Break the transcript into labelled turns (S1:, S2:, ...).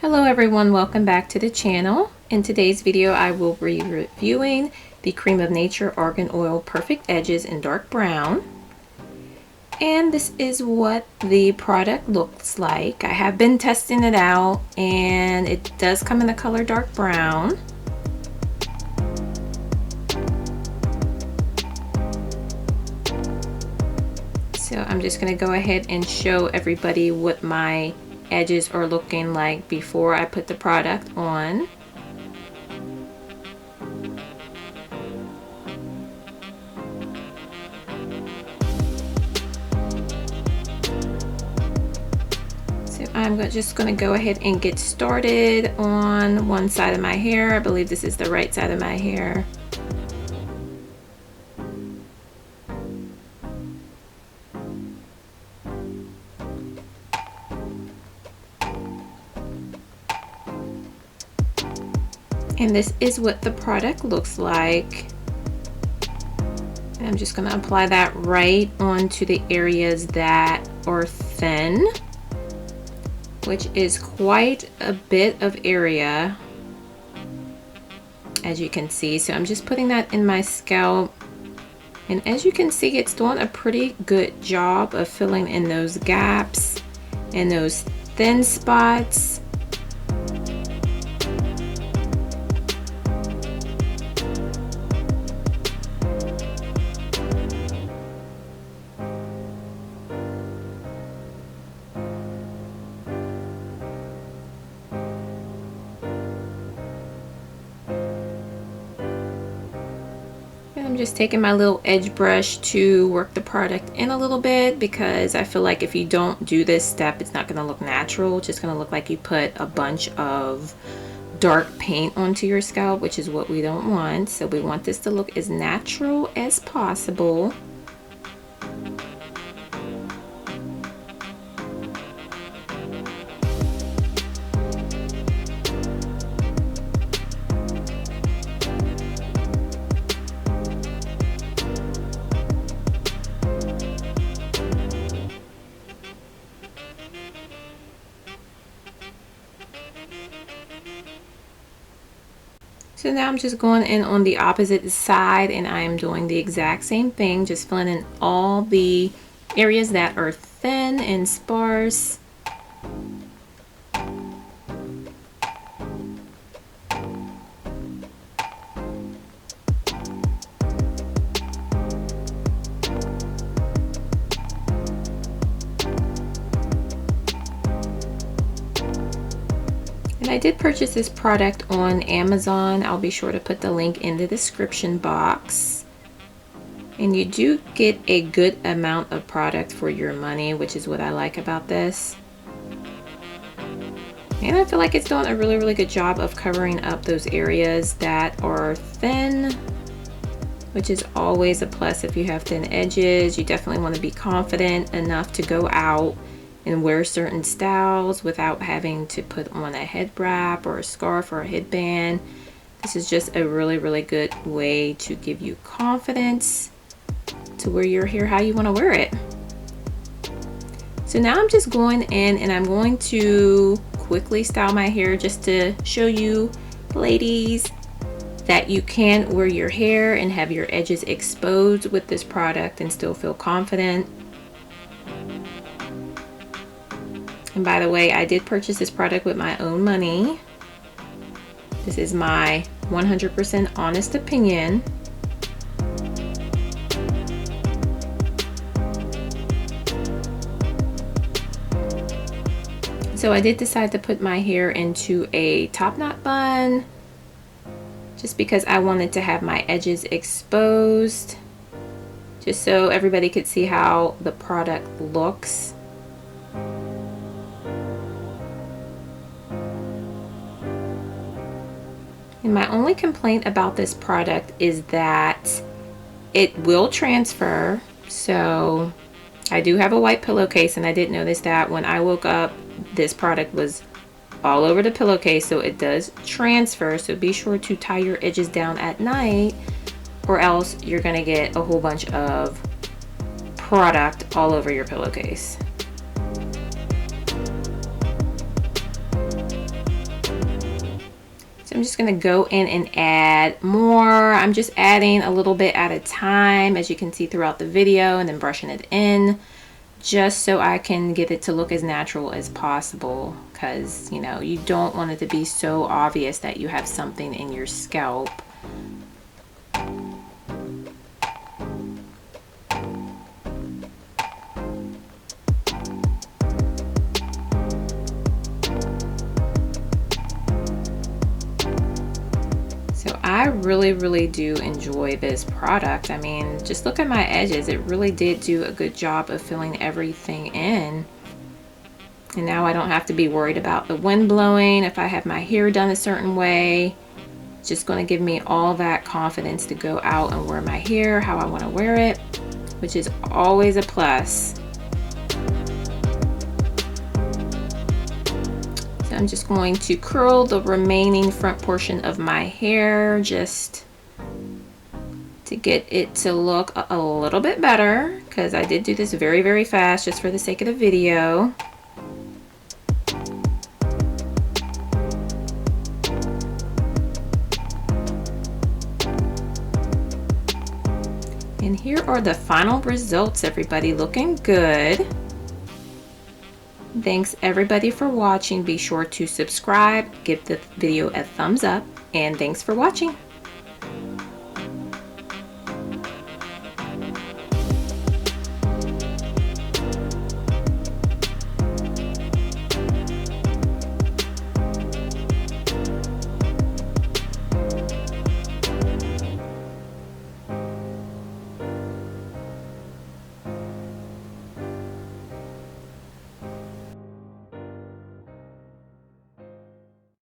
S1: Hello everyone, welcome back to the channel. In today's video I will be reviewing the Cream of Nature Argan Oil Perfect Edges in dark brown. And this is what the product looks like. I have been testing it out and it does come in the color dark brown. So I'm just going to go ahead and show everybody what my edges are looking like before I put the product on. So I'm just going to go ahead and get started on one side of my hair. I believe this is the right side of my hair. And this is what the product looks like. And I'm just going to apply that right onto the areas that are thin, which is quite a bit of area, as you can see. So I'm just putting that in my scalp. And as you can see, it's doing a pretty good job of filling in those gaps and those thin spots. I'm just taking my little edge brush to work the product in a little bit, because I feel like if you don't do this step, it's not going to look natural. It's just going to look like you put a bunch of dark paint onto your scalp, which is what we don't want. So we want this to look as natural as possible. So now I'm just going in on the opposite side and I am doing the exact same thing, just filling in all the areas that are thin and sparse. And I did purchase this product on Amazon. I'll be sure to put the link in the description box. And you do get a good amount of product for your money, which is what I like about this. And I feel like it's doing a really good job of covering up those areas that are thin, which is always a plus if you have thin edges. You definitely want to be confident enough to go out and wear certain styles without having to put on a head wrap or a scarf or a headband. This is just a really good way to give you confidence to wear your hair how you want to wear it. So now I'm just going in and I'm going to quickly style my hair just to show you, ladies, that you can wear your hair and have your edges exposed with this product and still feel confident. And by the way, I did purchase this product with my own money. This is my 100% honest opinion. So I did decide to put my hair into a top knot bun, just because I wanted to have my edges exposed, just so everybody could see how the product looks. And my only complaint about this product is that it will transfer. So I do have a white pillowcase and I did notice that when I woke up, this product was all over the pillowcase, so it does transfer. So be sure to tie your edges down at night, or else you're gonna get a whole bunch of product all over your pillowcase. So I'm just going to go in and add more. I'm just adding a little bit at a time, as you can see throughout the video, and then brushing it in just so I can get it to look as natural as possible, because you know, you don't want it to be so obvious that you have something in your scalp. I really do enjoy this product. I mean, just look at my edges. It really did do a good job of filling everything in. And now I don't have to be worried about the wind blowing if I have my hair done a certain way. It's just going to give me all that confidence to go out and wear my hair how I want to wear it, which is always a plus. I'm just going to curl the remaining front portion of my hair just to get it to look a little bit better, because I did do this very fast just for the sake of the video. And here are the final results, everybody. Looking good. Thanks everybody for watching. Be sure to subscribe, give the video a thumbs up, and thanks for watching.